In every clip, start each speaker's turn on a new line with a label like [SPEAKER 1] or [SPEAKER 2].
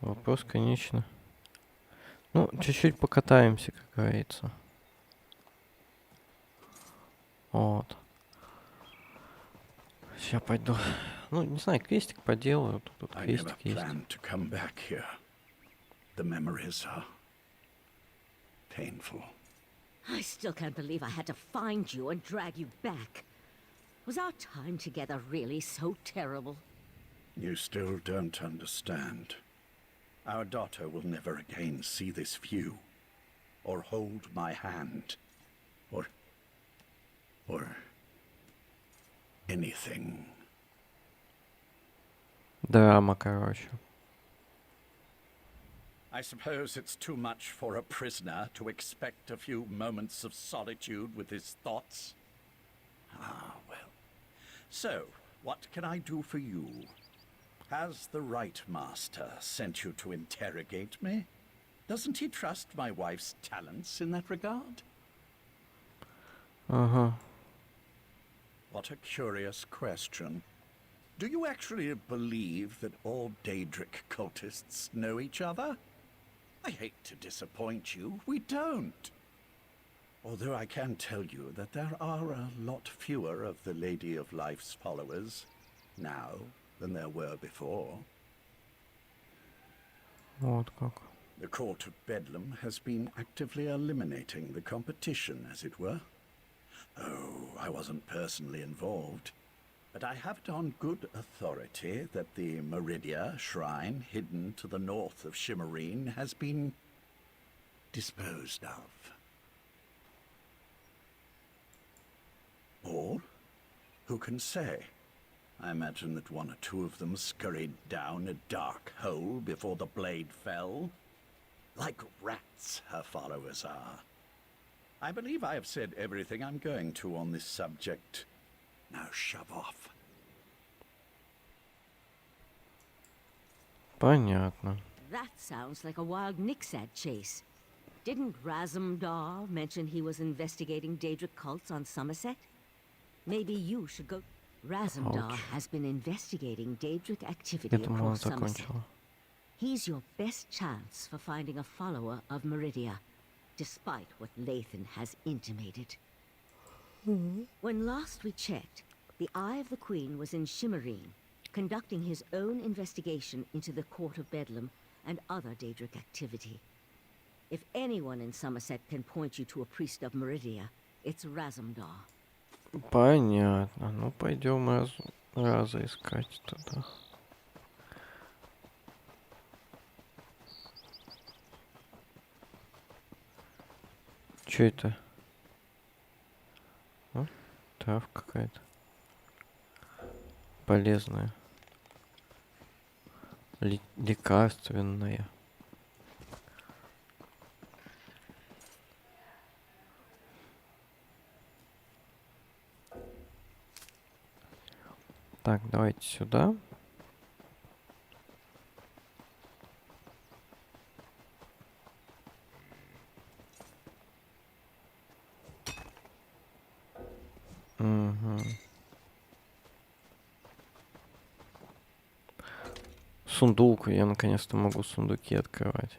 [SPEAKER 1] вопрос, конечно. Ну, чуть-чуть покатаемся, как говорится. Вот. Сейчас пойду. Ну, не знаю, квестик поделаю. Тут
[SPEAKER 2] I never
[SPEAKER 1] квестик есть.
[SPEAKER 2] planned to come back here. The memories are painful.
[SPEAKER 3] I still can't believe I had to find you and drag you back. Was our time together really so terrible?
[SPEAKER 2] You still don't understand. Our daughter will never again see this view, or hold my hand, or anything.
[SPEAKER 1] Драма, короче.
[SPEAKER 2] I suppose it's too much for a prisoner to expect a few moments of solitude with his thoughts. Ah, well. So, what can I do for you? Has the right master sent you to interrogate me? Doesn't he trust my wife's talents in that regard?
[SPEAKER 1] Ага.
[SPEAKER 2] What a curious question. Do you actually believe that all Daedric cultists know each other? I hate to disappoint you, we don't. Although I can tell you that there are a lot fewer of the Lady of Life's followers now than there were before.
[SPEAKER 1] Вот как.
[SPEAKER 2] The court of Bedlam has been actively eliminating the competition, as it were. Oh, I wasn't personally involved, but I have it on good authority that the Meridia shrine hidden to the north of Shimmerine has been disposed of. Or, who can say? I imagine that one or two of them scurried down a dark hole before the blade fell. Like rats, her followers are. I believe I have said everything I'm going to on this subject. Now shove off.
[SPEAKER 1] Понятно.
[SPEAKER 3] That sounds like a wild Nixad chase. Didn't Razumdar mention he was investigating Daedric cults on Somerset? Maybe you should go... Razumdar
[SPEAKER 1] Ouch.
[SPEAKER 3] has been investigating Daedric activity
[SPEAKER 1] Я думал, он
[SPEAKER 3] across Somerset.
[SPEAKER 1] закончил.
[SPEAKER 3] He's your best chance for finding a follower of Meridia, despite what Lathan has intimated. When last we checked, the Eye of the Queen was in Shimmerine, conducting his own investigation into the Court of Bedlam and other Daedric activity. If anyone in Somerset can point you to a priest of Meridia, it's Razumdar.
[SPEAKER 1] Понятно. Ну, пойдем раза искать туда. Чё это? О, травка какая-то. Полезная. Лекарственная. Так, давайте сюда. Угу. Сундук. Я наконец-то могу сундуки открывать.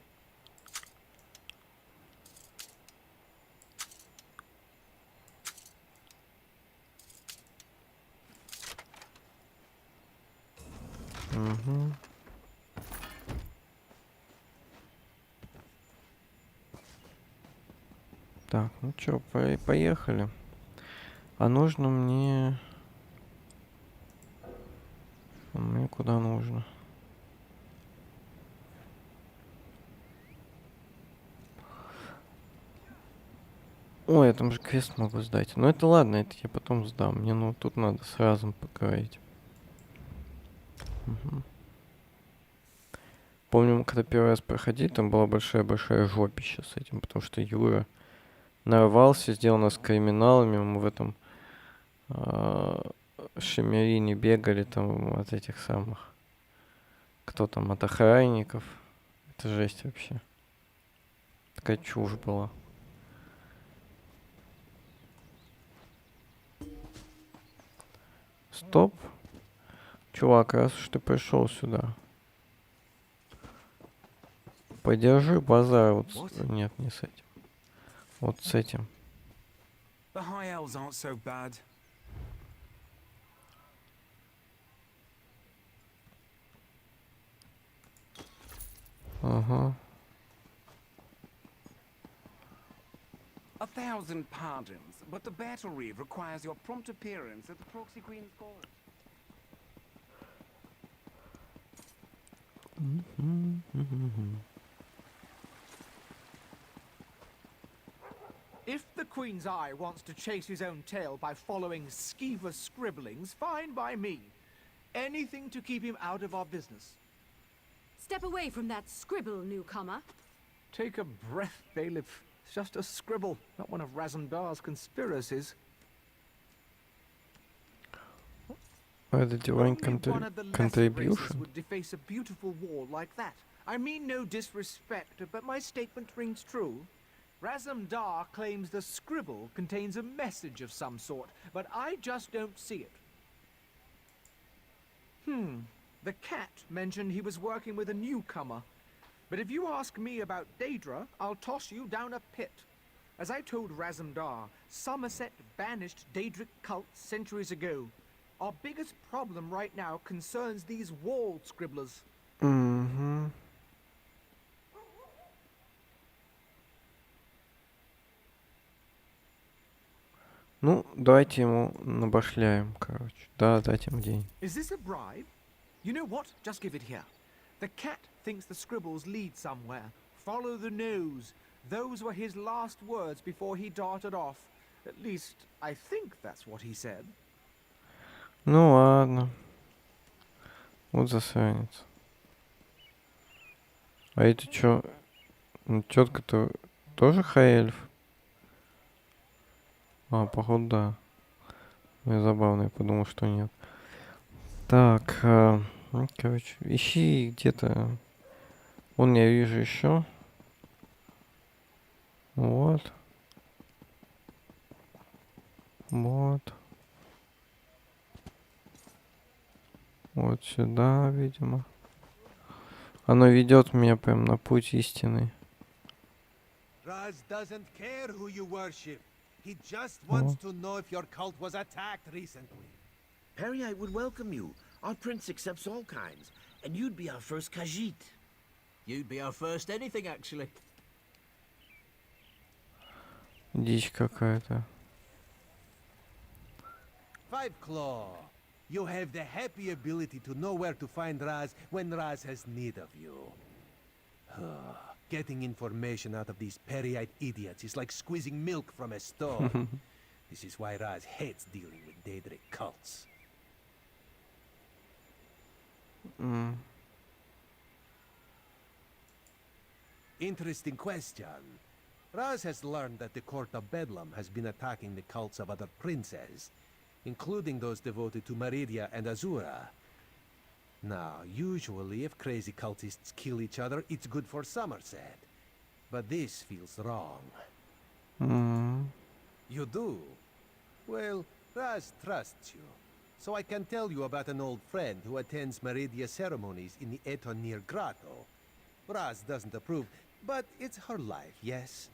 [SPEAKER 1] Угу. Так, ну чё, поехали. А нужно мне... Мне куда нужно? Ой, я там же квест могу сдать. Ну это ладно, это я потом сдам. Мне ну тут надо сразу поговорить. Угу. Помню, когда первый раз проходили, там была большая-большая жопища с этим, потому что Юра нарвался, сделал нас криминалами, мы в этом Шиммерине бегали там от этих самых, кто там, от охранников. Это жесть вообще. Такая чушь была. Стоп. Чувак, раз уж ты пришел сюда. Подержи базар. Вот
[SPEAKER 4] What?
[SPEAKER 1] нет, не с этим. Вот с этим.
[SPEAKER 4] The high elves aren't so bad.
[SPEAKER 1] Ага.
[SPEAKER 4] 1,000 pardons, but the battle reeve requires your prompt appearance at the Proxy Queen's Court.
[SPEAKER 5] If the Queen's Eye wants to chase his own tail by following skeever scribblings, fine by me. Anything to keep him out of our business.
[SPEAKER 6] Step away from that scribble, newcomer.
[SPEAKER 5] Take a breath, bailiff. It's just a scribble, not one of Razandar's conspiracies.
[SPEAKER 1] Это divine
[SPEAKER 5] Only one of the lesser races
[SPEAKER 1] contribution.
[SPEAKER 5] would deface a beautiful wall like that. I mean no disrespect, but my statement rings true. Razandar claims the scribble contains a message of some sort, but I just don't see it. The cat mentioned he was working with a newcomer. But if you ask me about Daedra, I'll toss you down a pit. As I told Razandar, Somerset banished Daedric cults centuries ago. Our biggest problem right now concerns these wall scribblers.
[SPEAKER 1] Угу. Ну, давайте ему набашляем, короче. Да, дать им день.
[SPEAKER 5] Is this a bribe? You know what? Just give it here. The cat thinks the scribbles lead somewhere. Follow the nose. Those were his last words before he darted off. At least, I think that's what he said.
[SPEAKER 1] Ну ладно. Вот засранец. А это чё? Ну, тетка-то тоже хай-эльф? А, походу, да. Ну, забавно, я подумал, что нет. Так, ну, короче, ищи где-то. Вон я вижу еще. Вот. Вот. Вот сюда, видимо. Оно ведет меня прям на путь истины.
[SPEAKER 7] Raz doesn't care who you worship. He just wants to know if your cult was attacked recently.
[SPEAKER 8] Perry would welcome you. Our prince accepts all kinds, and you'd be our first Khajiit. You'd be our first anything, actually.
[SPEAKER 1] Дичь какая-то.
[SPEAKER 7] Five Claw, you have the happy ability to know where to find Raz when Raz has need of you. Getting information out of these Perryite idiots is like squeezing milk from a stone. This is why Raz hates dealing with Daedric cults. Interesting question. Raz has learned that the court of Bedlam has been attacking the cults of other princes, including those devoted to Meridia and Azura. Now, usually if crazy cultists kill each other, it's good for Somerset. But this feels wrong. You do? Well, Raz trusts you. So I can tell you about an old friend who attends Meridia ceremonies in the Etonir Grotto. Raz doesn't approve, but it's her life, yes?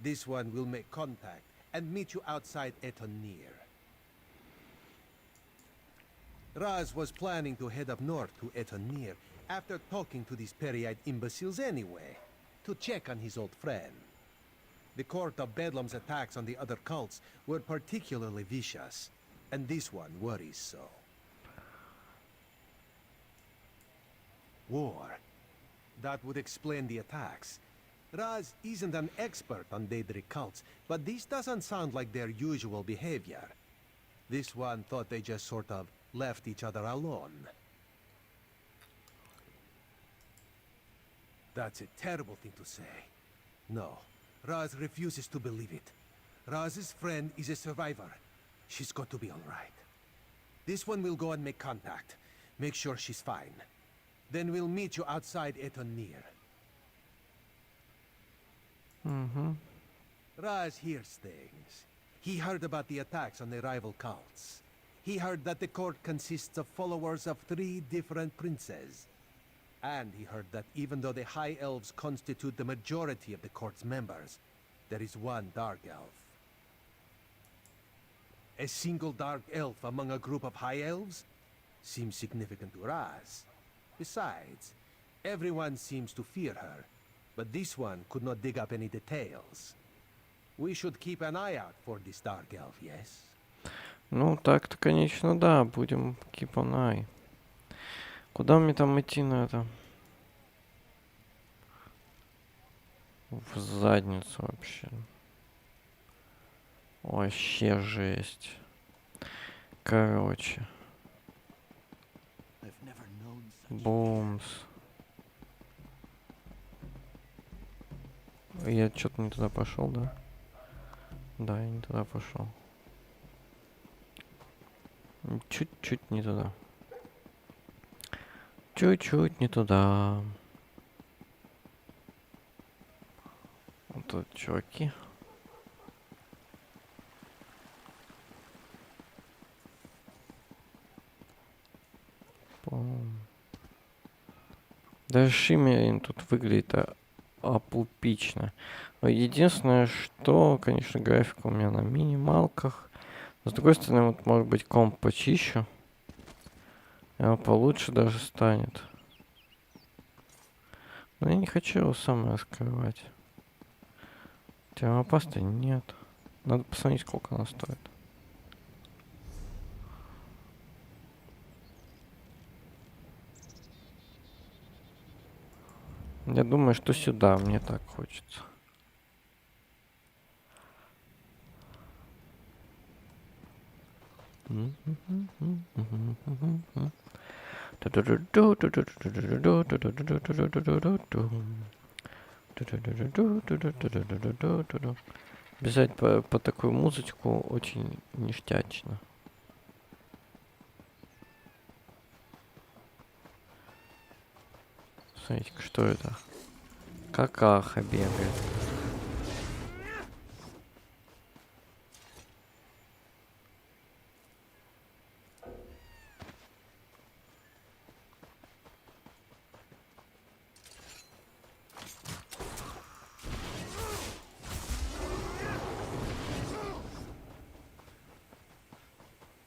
[SPEAKER 7] This one will make contact and meet you outside Etonir. Raz was planning to head up north to Etonir after talking to these Perryite imbeciles anyway, to check on his old friend. The court of Bedlam's attacks on the other cults were particularly vicious, and this one worries so. War. That would explain the attacks. Raz isn't an expert on Daedric cults, but this doesn't sound like their usual behavior. This one thought they just sort of left each other alone. That's a terrible thing to say. No, Raz refuses to believe it. Raz's friend is a survivor. She's got to be all right. This one will go and make contact. Make sure she's fine. Then we'll meet you outside Etonir. Raz hears things. He heard about the attacks on the rival cults. He heard that the court consists of followers of 3 different princes. And he heard that even though the High Elves constitute the majority of the court's members, there is one Dark Elf. A single Dark Elf among a group of High Elves seems significant to Raz. Besides, everyone seems to fear her, but this one could not dig up any details. We should keep an eye out for this Dark Elf, yes?
[SPEAKER 1] Ну, так-то, конечно, да. Будем keep an eye. Куда мне там идти надо? В задницу вообще. Вообще жесть. Короче. Бумс. Я что-то не туда пошел, да? Да, я не туда пошел. Чуть-чуть не туда. Чуть-чуть не туда. Вот тут чуваки. Даже Шиммерин тут выглядит апупично. Единственное, что, конечно, графика у меня на минималках. С другой стороны, вот может быть комп почищу. И он получше даже станет. Но я не хочу его сам раскрывать. Термопасты нет. Надо посмотреть, сколько она стоит. Я думаю, что сюда. Мне так хочется. Бежать по такую музычку очень ништячно. Смотрите-ка, что это? Какаха бегает.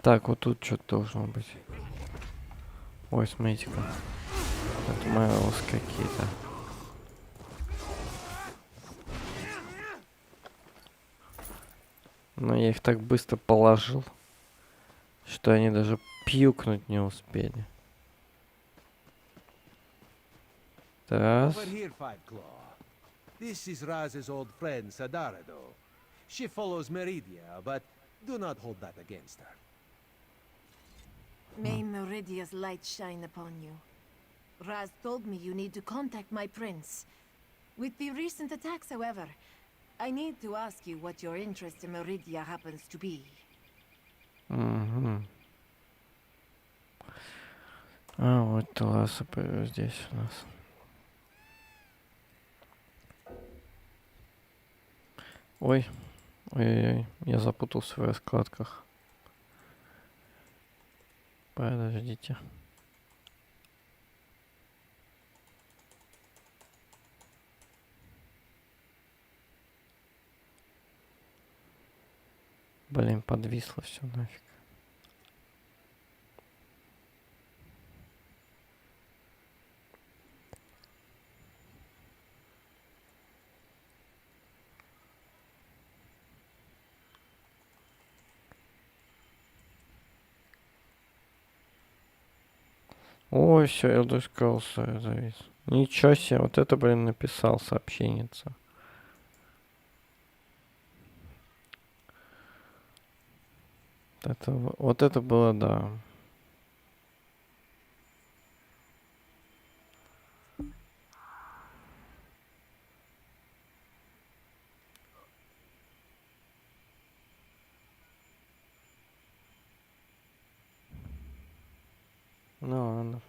[SPEAKER 1] Так, вот тут что-то должно быть. Ой, смотрите-ка. Отмайлс какие-то. Но я их так быстро положил, что они даже пьюкнуть не успели. Раз.
[SPEAKER 7] Over here, Five Claw. This is Raz's old friend, Sadarado. She follows Meridia, but do not hold that against her.
[SPEAKER 9] May Meridia's light shine upon you. Raz told me you need to contact my prince. With the recent attacks, however, I need to ask you what your interest in Meridia happens to be.
[SPEAKER 1] Угу. А, вот Таласа здесь у нас. Ой, ой-ой-ой, я запутался в раскладках. Подождите. Блин, подвисло все нафиг. Ой, все, Elder Scrolls завис. Ничего себе, вот это, блин, написал сообщенница. Вот это было, да. Ну ладно.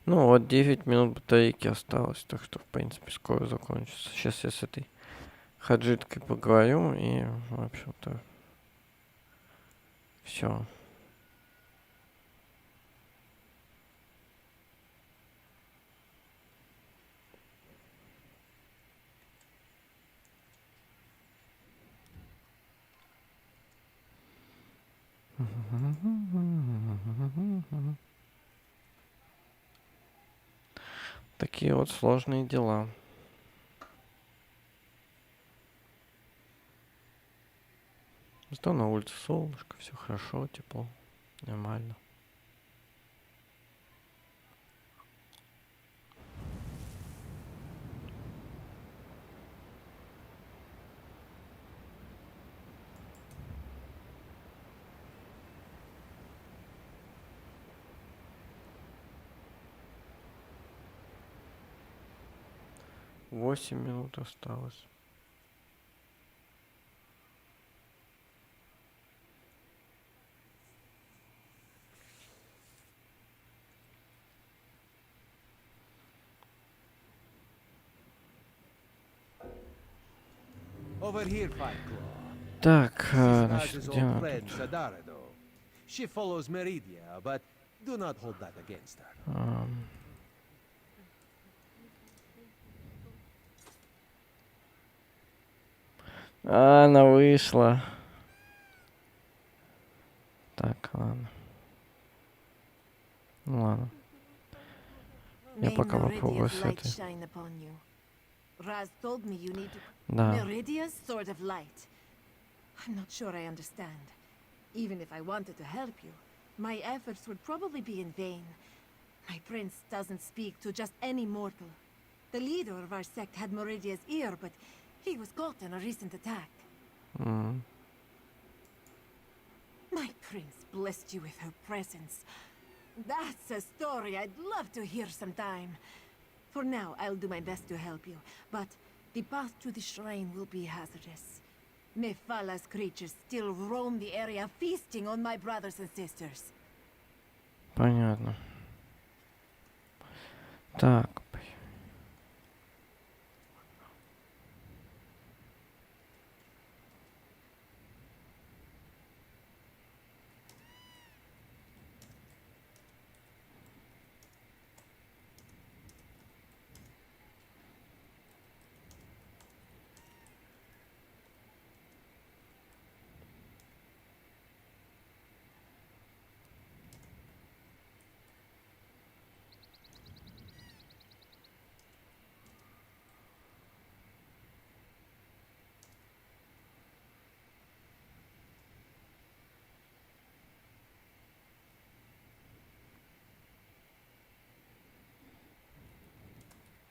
[SPEAKER 1] Ну вот 9 минут батарейки осталось, так что в принципе скоро закончится. Сейчас я с этой хаджиткой поговорю и, в общем-то, все. Такие вот сложные дела. Зато на улице солнышко, все хорошо, тепло, нормально. Восемь минут осталось.
[SPEAKER 7] Over here, Fight Claw.
[SPEAKER 1] Так,
[SPEAKER 7] This is
[SPEAKER 1] значит,
[SPEAKER 7] Raz's
[SPEAKER 1] где
[SPEAKER 7] old
[SPEAKER 1] она
[SPEAKER 7] friend,
[SPEAKER 1] тут?
[SPEAKER 7] Sadarado. She follows Meridia, but do not hold that against her.
[SPEAKER 1] Она вышла. Так, ладно. Ну ладно. Я
[SPEAKER 9] May
[SPEAKER 1] пока попробую
[SPEAKER 9] Meridia's
[SPEAKER 1] с
[SPEAKER 9] light
[SPEAKER 1] этой.
[SPEAKER 9] shine upon you. Raz told me you need to...
[SPEAKER 1] Да.
[SPEAKER 9] Meridia's sort of light. I'm not sure I understand. Even if I wanted to help you, my efforts would probably be in vain. My prince doesn't speak to just any mortal. The leader of our sect had Meridia's ear, but he was caught in a recent attack.
[SPEAKER 1] М.
[SPEAKER 9] My prince blessed you with her presence. That's a story I'd love to hear sometime. For now, I'll do my best to help you, but the path to the shrine will be hazardous. Nephala's creatures still roam the area, feasting on my brothers and sisters.
[SPEAKER 1] Понятно. Так.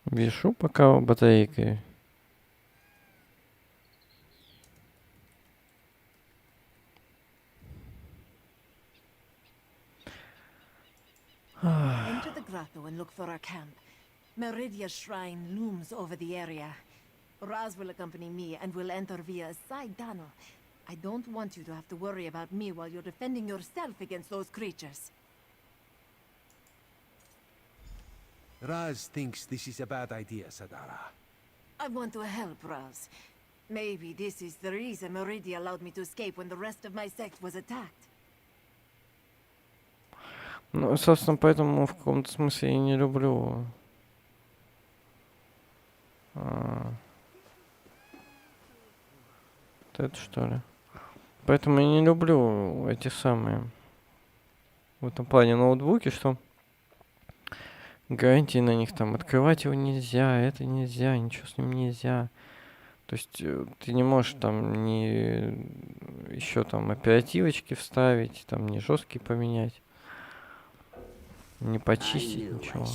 [SPEAKER 1] Вешу пока батарейкой.
[SPEAKER 9] Enter the grotto and look for our camp. Meridia's shrine looms over the area. Raz will accompany me and will enter via a side tunnel. I don't want you to have to worry about me while you're defending yourself against those creatures.
[SPEAKER 7] Raz thinks this is a bad idea, Sadara.
[SPEAKER 9] I want to help Raz. Maybe this is the reason Meridia allowed me to escape when the rest of my sect was attacked.
[SPEAKER 1] Ну, собственно, поэтому в каком-то смысле я не люблю вот это, что ли. Поэтому я не люблю эти самые в этом плане ноутбуки, что гарантии на них там открывать его нельзя, это нельзя, ничего с ним нельзя. То есть ты не можешь там ни еще там оперативочки вставить, там не жесткие поменять, не почистить, ничего.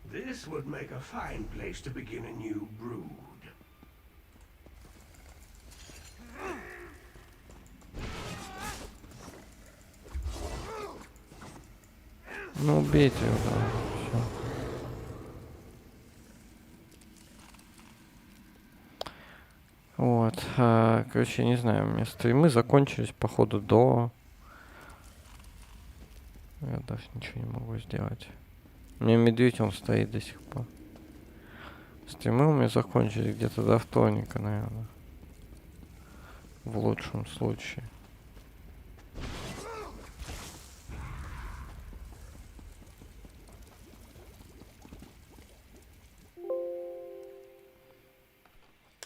[SPEAKER 10] This would make a fine place to begin a new brood.
[SPEAKER 1] Ну, убейте его, да, всё. Вот. Короче, я не знаю, у меня стримы закончились, походу, до... Я даже ничего не могу сделать. У меня медведь, он стоит до сих пор. Стримы у меня закончились где-то до вторника, наверное. В лучшем случае.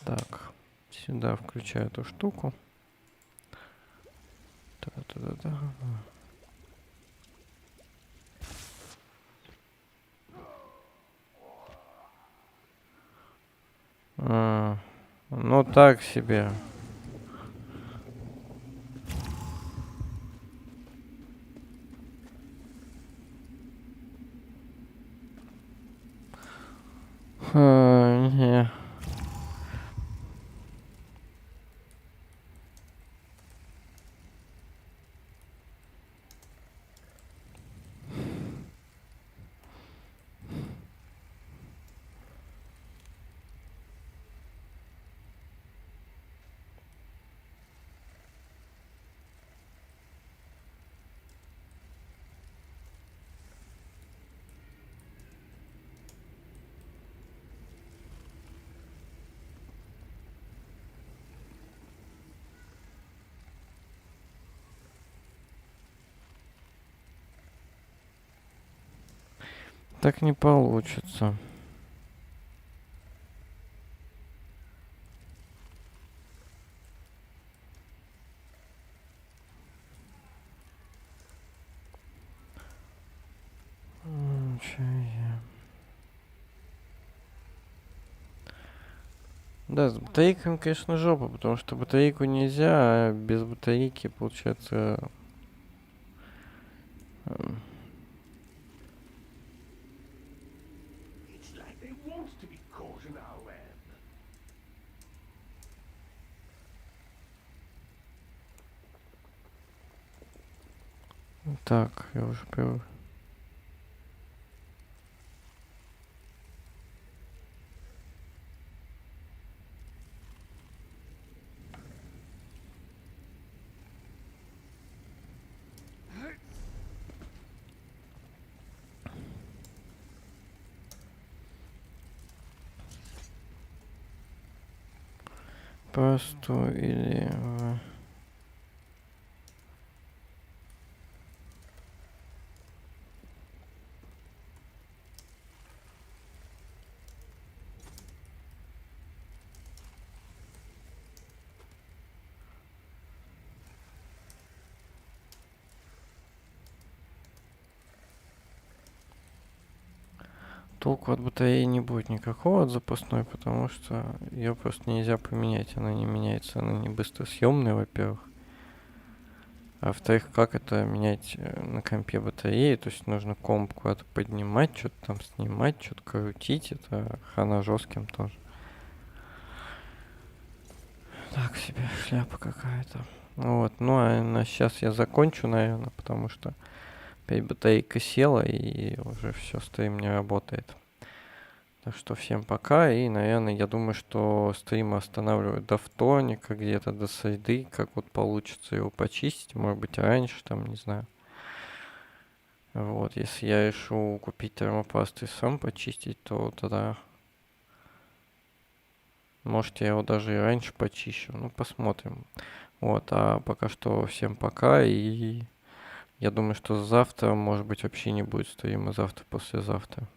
[SPEAKER 1] Так, сюда включаю эту штуку. Та-та-та-та. Ну так себе. Не. Так не получится. Чё я? Да, с батарейками, конечно, жопа, потому что батарейку нельзя, а без батарейки, получается...
[SPEAKER 10] It's like they want to be caught in our web.
[SPEAKER 1] Так, я уже привык. Просто или... Толку от батареи не будет никакого от запасной, потому что ее просто нельзя поменять. Она не меняется, она не быстросъемная, во-первых. А во-вторых, как это менять на компе батареи? То есть нужно комп куда-то поднимать, что-то там снимать, что-то крутить. Это хана жестким тоже. Так себе шляпа какая-то. Вот, ну а на сейчас я закончу, наверное, потому что опять батарейка села и уже все, стрим не работает. Так что всем пока, и, наверное, я думаю, что стрим останавливаю до вторника, где-то до среды, как вот получится его почистить, может быть, раньше, там, не знаю. Вот, если я решу купить термопасту и сам почистить, то тогда, может, я его даже и раньше почищу, ну, посмотрим. Вот, а пока что всем пока, и я думаю, что завтра, может быть, вообще не будет стрима, завтра, послезавтра.